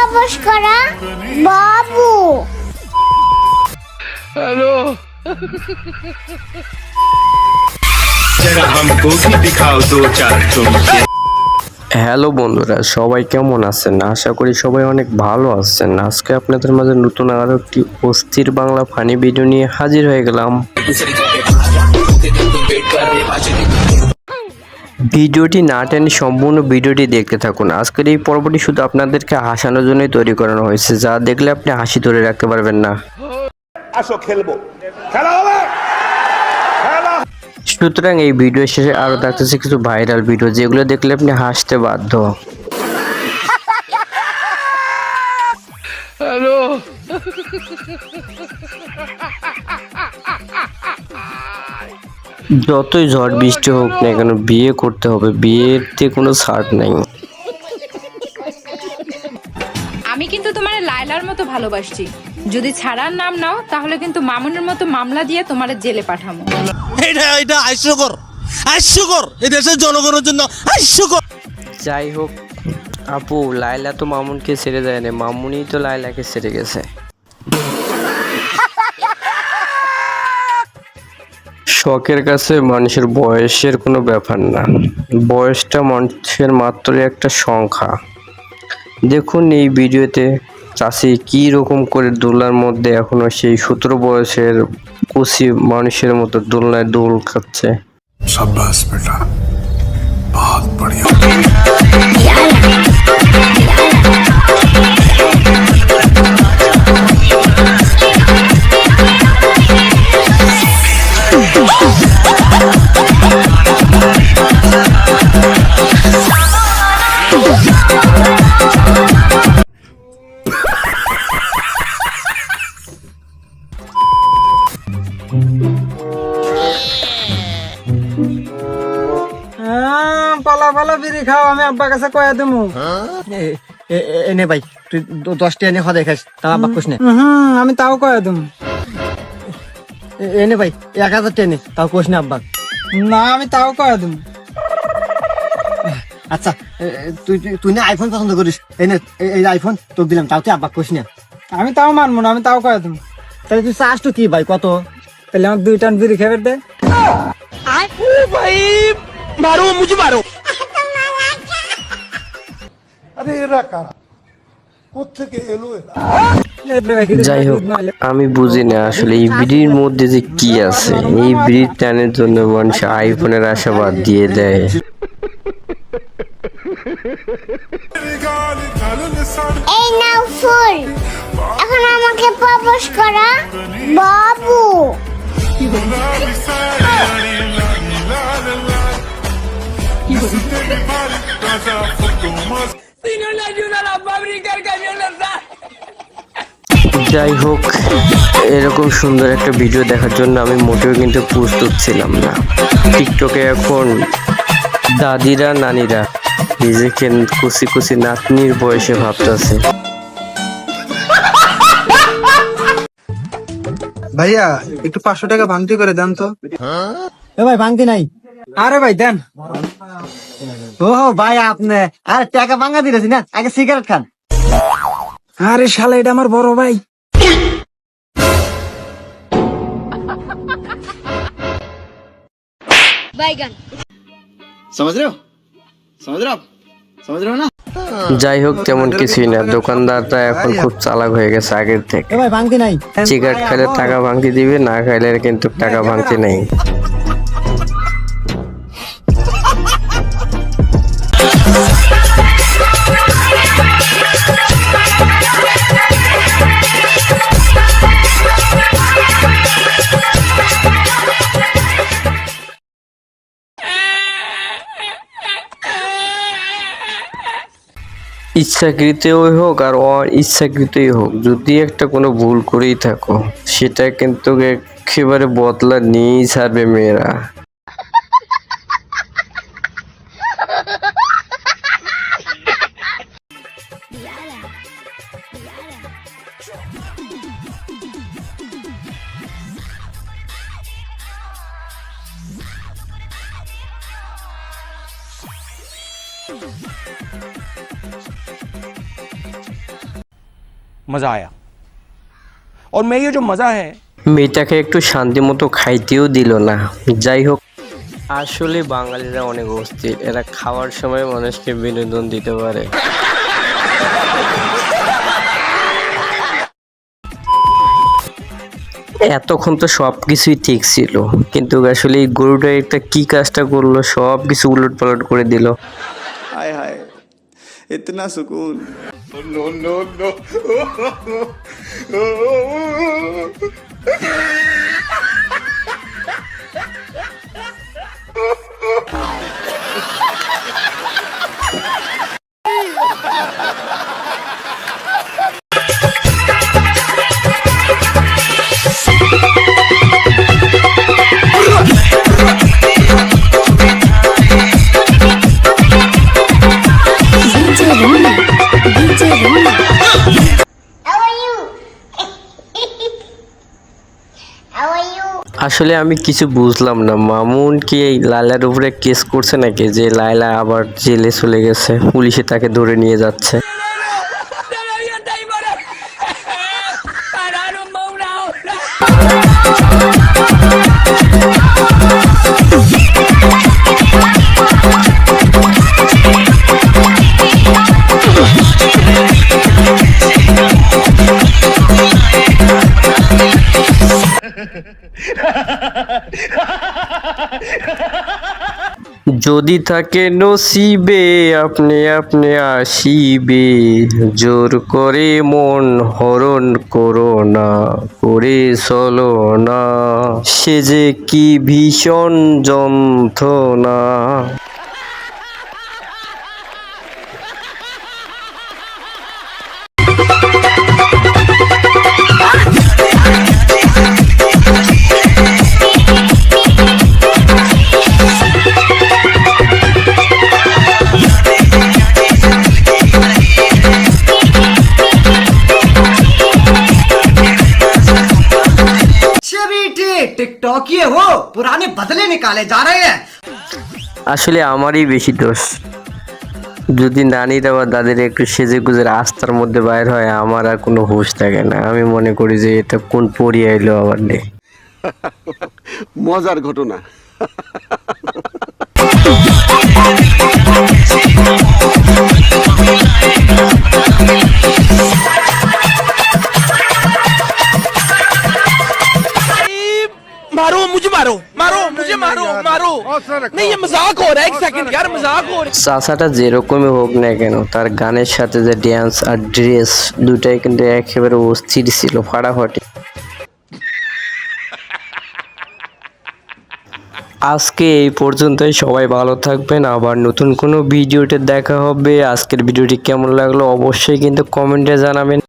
Propose করা বাবু। Hello जरा हमको भी दिखाओ दो चार चुमके। হ্যালো বন্ধুরা, সবাই কেমন আছেন? আশা করি সবাই অনেক ভালো আছেন। আজকে আপনাদের মাঝে নতুন আরো একটি অস্থির বাংলা ফানি ভিডিও নিয়ে হাজির হয়ে গেলাম। ভিডিওটি না টেনে সম্পূর্ণ ভিডিওটি দেখতে থাকুন। আজকের এই পর্বটি শুধু আপনাদেরকে হাসানোর জন্যই তৈরি করানো হয়েছে, যা দেখলে আপনি হাসি ধরে রাখতে পারবেন না। আসো খেলবো, খেলা হবে। সুতরাং এই ভিডিও শেষে আরো থাকতেছে কিছু ভাইরাল ভিডিও, যেগুলো দেখলে আপনি হাসতে বাধ্য। हेलो যতই ঝড় বৃষ্টি হোক না কেন, বিয়ে করতে হবে, বিয়েতে কোনো ছাড় নাই। আমি কিন্তু তোমার লায়লার মতো ভালোবাসছি। যদি ছাড়ার নাম নাও তাহলে কিন্তু মামুনের মতো মামলা দিয়ে তোমার জেলে পাঠাবো। এটা হাস্যকর এই দেশের জনগণের জন্য হাস্যকর। যাই হোক আপু, লায়লা তো মামুনকে ছেড়ে যায় না, মামুনই তো লায়লাকে ছেড়ে গেছে। শখের কাছে মানুষের বয়সের কোনো ব্যাপার না, বয়সটা মানুষের মাত্র একটা সংখ্যা। দেখুন এই ভিডিওতে চাষি কি রকম করে দোলনার মধ্যে এখনো সেই 17 বয়সের কুচি মানুষের মতো দোলনায় দোল খাচ্ছে। शाबाश बेटा, बहुत बढ़िया। পালা পালা বিড়ি খাও, আমি আব্বার কাছে কয়ে দেবো। এনে ভাই তুই 10টা এনে খাওয়া দেখাস, তা আব্বা কোশ নে। আমি তাও কয়ে দেবো। এনে ভাই 1000 টেনে, তাও কোশ না আব্বা। না, আমি তাও কয়ে দেবো। আচ্ছা তুই না আইফোন পছন্দ করিস, এই আইফোন তোকে দিলাম, তাও তুই আব্বা কোশ না। আমি তাও মানবো না, আমি তাও কয়ে দেবো। তাহলে তুই চাস তো কি ভাই, কত? তাহলে আমার 2 টান বিড়ি খেয়ে দে। अरे एरा कारा কোত্থেকে এলো এরা? যাই হোক, আমি বুঝি না আসলে এই বিড়ির মধ্যে যে কি আছে। এই বিড়ির টানের জন্য মানুষ আইফোনের আশাবাদ দিয়ে দেয়। এই নাও ফুল, এখন আমাকে প্রপোজ করা বাবু। যাই হোক, এরকম সুন্দর একটা ভিডিও দেখার জন্য আমি মোটেও কিন্তু প্রস্তুত ছিলাম না। টিকটকে এখন দাদিরা নানিরা নিজেকে কুচি কুচি নাতনির বয়সে ভাবতেছে। ভাইয়া একটু 500 টাকা ভাঙতি করে দেন তো। এ ভাই ভাঙতি নাই। আরে ভাই দেন। ও ভাই আপনি আর টাকা ভাঙা দিয়েছি না, আগে সিগারেট খান। আরে শালা, এটা আমার বড় ভাই। যাই হোক, তেমন কিছুই না, দোকানদারটা এখন খুব চালাক হয়ে গেছে আগের থেকে। এ ভাই ভাঙতি নাই। সিগারেট খাইলে টাকা ভাঙতি দিবে, না খাইলে কিন্তু টাকা ভাঙতি নেই। ইচ্ছাকৃতই হোক আর অইচ্ছাকৃতই হোক, যদি একটা কোনো ভুল করেই থাকো, সেটা কিন্তু একেবারে বদলা নিয়েই ছাড়বে মেয়েরা। मजा आया और मैं ये जो मजा है মেয়েটাকে একটু শান্তি মতো খাইতেও দিল না। যাই হোক, আসলে বাঙালিরা অনেক অস্থির, এরা খাওয়ার সময় মানুষকে বিনোদন দিতে পারে। এতক্ষণ তো সব কিছুই ঠিক ছিল, কিন্তু আসলে এই গরুটা একটা কি কাজটা করলো, সব কিছু উলট পালট করে দিল। हाय हाय इतना सुकून How are you? How are you? আসলে আমি কিছু বুঝলাম না, মামুন কি এই লায়লার উপরে কেস করছে নাকি, যে লায়লা আবার জেলে চলে গেছে, পুলিশে তাকে ধরে নিয়ে যাচ্ছে। যদি থাকে নসিবে আপনি আপনি আসিবে, জোর করে মন হরণ করো না, করে চলো না, সে যে কি ভীষণ যন্ত্রণা। टिकटॉकिए हो पुराने बदले निकाले जा रहे हैं। আসলে আমারই বেশি দোষ, যদি নানিরা বা দাদিরা একটু সেজে গুজে রাস্তার মধ্যে বাইর হয়, আমার আর কোনো হুঁশ থাকে না। আমি মনে করি যে এটা কোন পরি আইলো আবার রে। मजार घटना मारो मुझे मारो मारो मुझे मारो मारो नहीं ये मजाक हो रहा है एक सेकंड यार मजाक हो रहा চাচাটা যেরকমই হোক না কেন, তার গানের সাথে যে ড্যান্স আর ড্রেস দুটাই কিন্তু একেবারে অস্থির ছিল, ফাটাফাটি। আজকে এই পর্যন্তই, সবাই ভালো থাকবেন, আবার নতুন কোনো ভিডিওতে দেখা হবে। আজকের ভিডিওটি কেমন লাগলো অবশ্যই কিন্তু কমেন্টে জানাবেন।